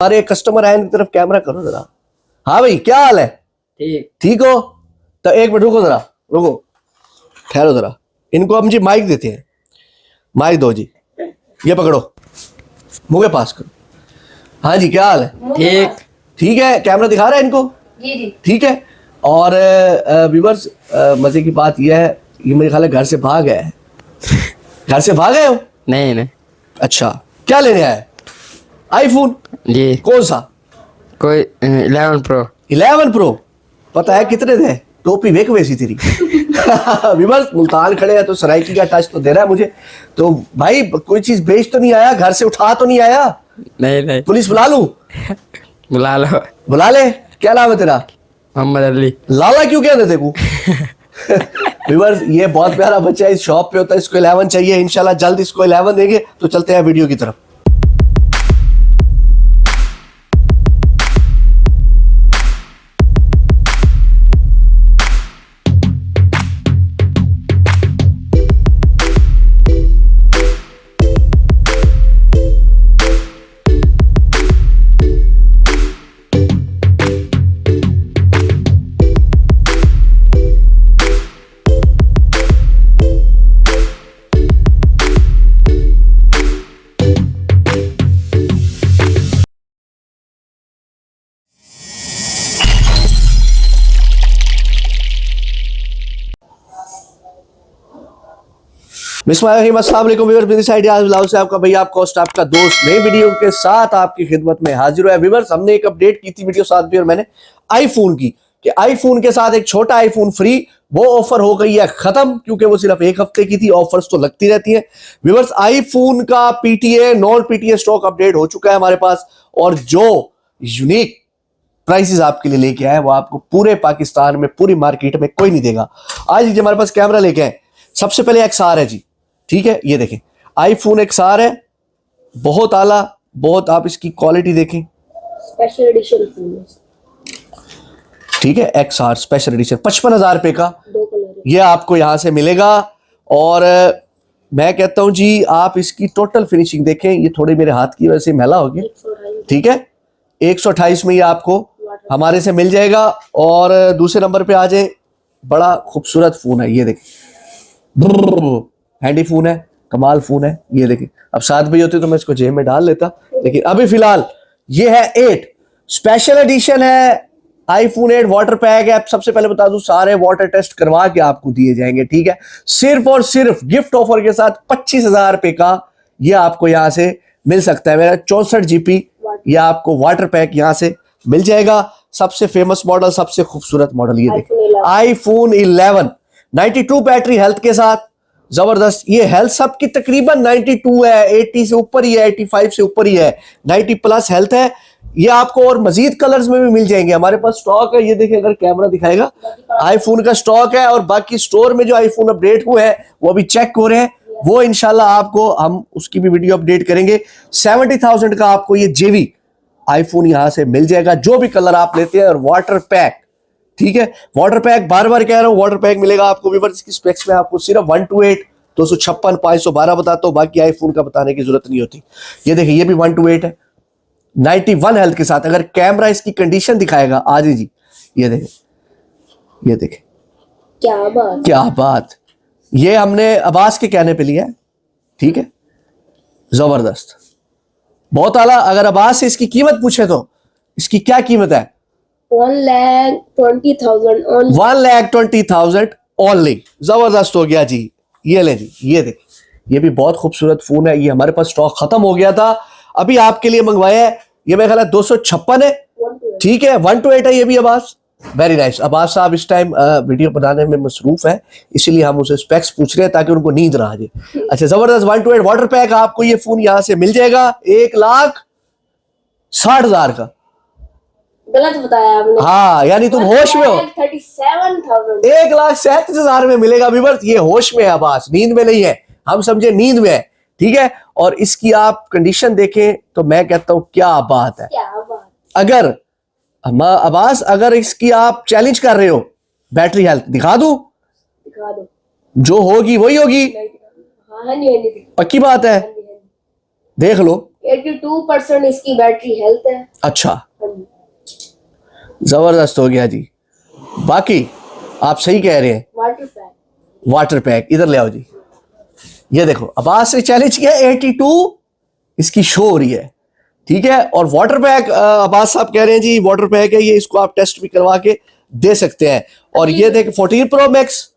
अरे कस्टमर आए तरफ कैमरा करो जरा। हाँ भाई क्या हाल है? ठीक हो? तो एक मिनट रुको जरा, रुको ठहरो जरा, इनको हम जी माइक देते हैं, माइक दो जी, ये पकड़ो, मुंह के पास करो। हाँ जी क्या हाल है? ठीक है, कैमरा दिखा रहा है इनको? जी। ठीक है। और व्यूअर्स मजे की बात यह है, ये मेरे ख्याल है घर से भाग गया है। घर से भाग गए हो? नहीं। अच्छा, क्या लेने आए? आईफोन? जी। कौन सा? कोई 11 प्रो। 11 प्रो? पता है कितने थे? टोपी वेक वैसी तेरी। विमल मुल्तान खड़े हैं तो सराइकी का टच तो दे रहा है मुझे। तो भाई कोई चीज बेच तो नहीं आया, घर से उठा तो नहीं आया? नहीं। पुलिस बुला लूं? बुला लो। बुला ले। क्या नाम है तेरा? मोहम्मद अली। लाला क्यों कहते थे को? व्यूअर्स ये बहुत प्यारा बच्चा है, इस शॉप पे होता है, इसको 11 चाहिए, इंशाल्लाह जल्द इसको 11 देंगे। तो चलते हैं वीडियो की तरफ। से आपका भैया, आपका होस्ट, आपका दोस्त नई वीडियो के साथ आपकी खिदमत में हाजिर है। व्यूअर्स हमने एक अपडेट की थी वीडियो साथ भी, और मैंने आईफोन की कि आईफोन के साथ एक छोटा आईफोन फ्री, वो ऑफर हो गई है खत्म, क्योंकि वो सिर्फ एक हफ्ते की थी। ऑफर्स तो लगती रहती है व्यूअर्स। आईफोन का PTA non PTA stock update हो चुका है हमारे पास, और जो यूनिक प्राइसेस आपके लिए लेके आए वो आपको पूरे पाकिस्तान में, पूरी मार्केट में कोई नहीं देगा। आज जी हमारे पास कैमरा लेके आए। सबसे पहले XR है जी, ठीक है, ये देखें आईफोन XR है, बहुत आला, बहुत, आप इसकी क्वालिटी देखें, स्पेशल एडिशन फोन, ठीक है, XR स्पेशल एडिशन 55,000 रुपए का 2 कलर ये आपको यहां से मिलेगा। और मैं कहता हूं जी आप इसकी टोटल फिनिशिंग देखें, ये थोड़ी मेरे हाथ की वजह से मैला होगी, ठीक है, 128 में ये आपको हमारे से मिल जाएगा। और दूसरे नंबर पे आ जाए, बड़ा खूबसूरत फोन है, ये देखें, हैंडी फोन है, कमाल फोन है, ये देखें। अब 7 बजे होते तो मैं इसको जेब में डाल लेता, लेकिन अभी फिलहाल ये है 8 स्पेशल एडिशन है, आईफोन 8 वाटर पैक है। सबसे पहले बता दूं सारे वाटर टेस्ट करवा के आपको दिए जाएंगे, ठीक है, सिर्फ और सिर्फ गिफ्ट ऑफर के साथ 25,000 रुपए का ये आपको यहां से मिल सकता है। मेरा 64 GB ये आपको वाटर पैक यहां से मिल जाएगा। सबसे फेमस मॉडल, सबसे खूबसूरत मॉडल, ये देखिए आईफोन 11 92 बैटरी हेल्थ के साथ, जबरदस्त। ये हेल्थ सबकी तकरीबन 92 है, 80 से ऊपर ही है, 85 से ऊपर ही है, 90 प्लस हेल्थ है। ये आपको और मजीद कलर्स में भी मिल जाएंगे, हमारे पास स्टॉक है, ये देखिए अगर कैमरा दिखाएगा, आईफोन का स्टॉक है। और बाकी स्टोर में जो आईफोन अपडेट हुए हैं वो अभी चेक हो रहे हैं, वो इंशाल्लाह आपको हम उसकी भी वीडियो अपडेट करेंगे। 70,000 का आपको ये जेवी आईफोन यहां से मिल जाएगा, जो भी कलर आप लेते हैं। और वाटर पैक, ठीक है, वाटर पैक बार बार कह रहा हूं, वाटर पैक मिलेगा आपको भी। इसकी स्पेक्स में आपको सिर्फ 128, 256, 512 बताता हूं, बाकी आईफोन का बताने की जरूरत नहीं होती। ये देखिए ये भी 128 है, 91 हेल्थ के साथ। अगर कैमरा इसकी कंडीशन दिखाएगा आज जी, ये देखें, ये देखें, क्या बात। ये हमने अब्बास के कहने पे लिया है, ठीक है, जबरदस्त, बहुत आला। अगर अब्बास से इसकी कीमत पूछे तो इसकी क्या कीमत है? 1,20,000 1,20,000 ओनली। जबरदस्त हो गया जी। ये ले जी, ये देख, ये भी बहुत खूबसूरत फोन है। ये हमारे पास स्टॉक खत्म हो गया था, अभी आपके लिए मंगवाया है। ये मेरा ख्याल है 256 है, ठीक है, 128 है ये भी। Abbas very nice. अब्बास साहब इस टाइम वीडियो बनाने में मसरूफ है, इसीलिए हम उसे स्पेक्स पूछ रहे हैं ताकि उनको नींद ना आ जाए। अच्छा, जबरदस्त 128 वाटर पैक आपको ये फोन यहां से मिल जाएगा 1,60,000 का। गलत बताया आपने। हाँ, यानी तुम होश में हो। 37,000 1,37,000 में मिलेगा व्यूअर्स। ये होश में है अब्बास, नींद में नहीं है, हम समझे नींद में है, ठीक है। और इसकी आप कंडीशन देखें तो मैं कहता हूं क्या बात है। अगर अब्बास, अगर इसकी आप चैलेंज कर रहे हो, बैटरी हेल्थ दिखा दूं? दिखा दो, जो होगी वही होगी, हाँ, पक्की बात है, देख लो। 82% इसकी बैटरी हेल्थ है। अच्छा, हाँ जी। जबरदस्त हो गया जी। बाकी आप सही कह रहे हैं। Water pack. वाटर पैक इधर ले आओ जी। ये देखो अब्बास ने चैलेंज किया, 82 इसकी शो हो रही है, ठीक है। और वाटर पैक अब्बास साहब कह रहे हैं जी वाटर पैक है ये, इसको आप टेस्ट भी करवा के दे सकते हैं। और ये देख 14 प्रो मैक्स,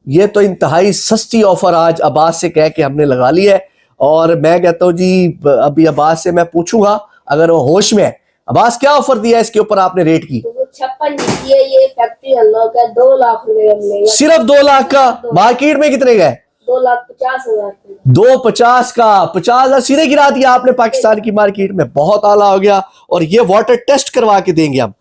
ये तो इंतहाई सस्ती ऑफर आज अब्बास से कह के हमने लगा ली है। और मैं कहता हूं जी अभी अब्बास से मैं पूछूंगा अगर वो होश में है, अब्बास क्या ऑफर दिया है इसके ऊपर आपने रेट की? तो वो 56 जीती है, ये फैक्ट्री अनलॉक है, 2 लाख रुपए का मिलेगा। सिर्फ 2 लाख का? मार्केट में कितने का है? 2,50,000 का। 250 का 50,000 सीधे गिरा दिया आपने पाकिस्तान की मार्केट में, बहुत आला हो गया। और ये वाटर टेस्ट करवा के देंगे हम,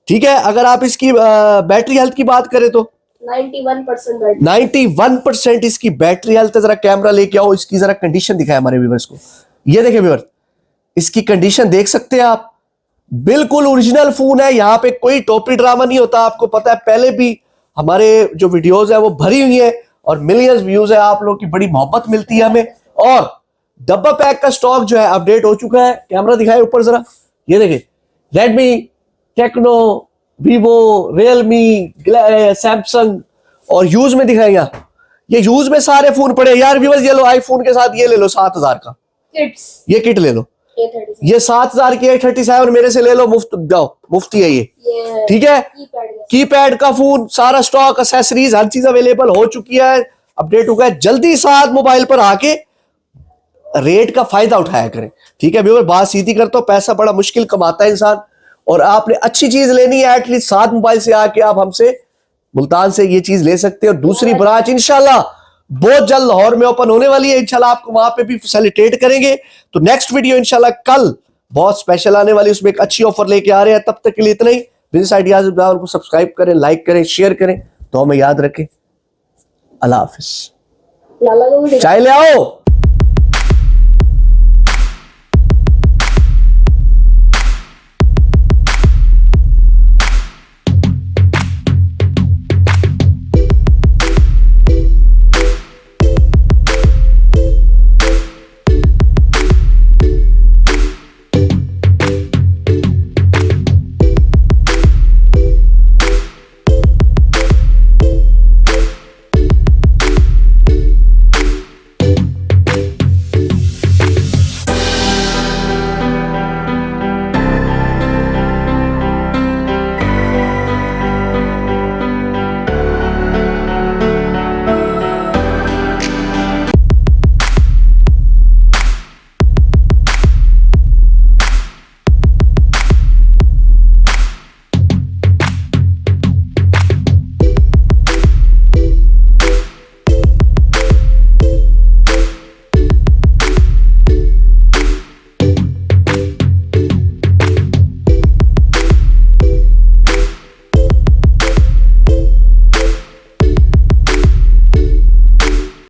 ठीक है। अगर आप इसकी बैटरी हेल्थ की बात करें तो 91% बैटरी। 91% इसकी बैटरी हेल्थ है। जरा कैमरा लेके आओ, इसकी जरा कंडीशन दिखाए हमारे व्यूअर्स को। ये देखें व्यूअर्स, इसकी कंडीशन देख सकते हैं आप, बिल्कुल ओरिजिनल फोन है। यहाँ पे कोई टोपी ड्रामा नहीं होता, आपको पता है पहले भी हमारे जो वीडियोस है वो भरी हुई है और मिलियंस व्यूज है, आप लोगों की बड़ी मोहब्बत मिलती है हमें। और डब्बा पैक का स्टॉक जो है अपडेट हो चुका है। कैमरा दिखाए ऊपर जरा, ये देखें Redmi, Tecno, Vivo, Realme, Samsung और यूज में दिखाएगा। ये यूज में सारे फोन पड़े यार व्यूअर्स। ये लो आईफोन के साथ ये ले लो 7,000 का किड्स ये किट ले लो, 837। ये 7,000 की 837 मेरे से ले लो, मुफ्त जाओ, मुफ्ती है ये, ये ठीक है। कीपैड का। कीपैड का फोन, सारा स्टॉक, एक्सेसरीज, हर चीज अवेलेबल हो चुकी है, अपडेट हो गया। जल्दी साथ मोबाइल पर आके रेट का फायदा उठाया करें, ठीक है व्यूअर। बात सीधी करता हूं, पैसा बड़ा मुश्किल कमाता है इंसान, और आपने अच्छी चीज लेनी है एटलीस्ट 7 मोबाइल से आके आप हमसे मुल्तान से ये चीज ले सकते हैं। और दूसरी ब्रांच इंशाल्लाह बहुत जल्द लाहौर में ओपन होने वाली है, इंशाल्लाह आपको वहां पे भी फैसिलिटेट करेंगे। तो नेक्स्ट वीडियो इंशाल्लाह कल बहुत स्पेशल आने वाली, उसमें एक अच्छी ऑफर लेके आ रहे हैं। तब तक के लिए इतना ही। बिजनेस आइडियाज को सब्सक्राइब करें, लाइक करें, शेयर करें, तो हमें याद रखें। अल्लाह हाफिज। लाला को भी चाय ले आओ।